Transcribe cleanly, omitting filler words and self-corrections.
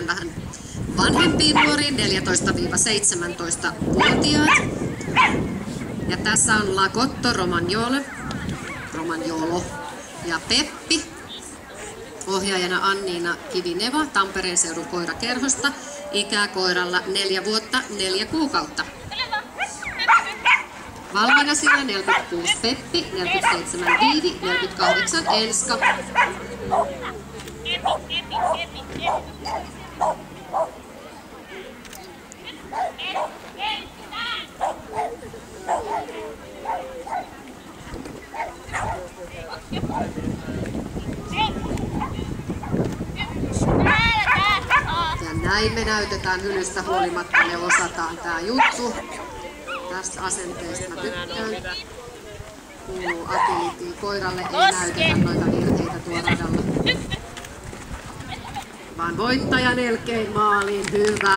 vähän vanhempiin nuoriin, 14-17-vuotiaat. Ja tässä on Lagotto Romagnolo ja Peppi. Ohjaajana Anniina Kivineva Tampereen seudun koirakerhosta. Ikää koiralla 4 vuotta 4 kuukautta. Valvona siellä 46 Peppi, 47 Viivi, 48 Enska. Ja näin me näytetään hylystä huolimatta, me osataan tää juttu. Tästä asenteesta mä tykkään. Kuuluu agility. Koiralle ei näytetä noita virheitä tuolla radalla. Vaan voittaja nelkein maaliin. Hyvä.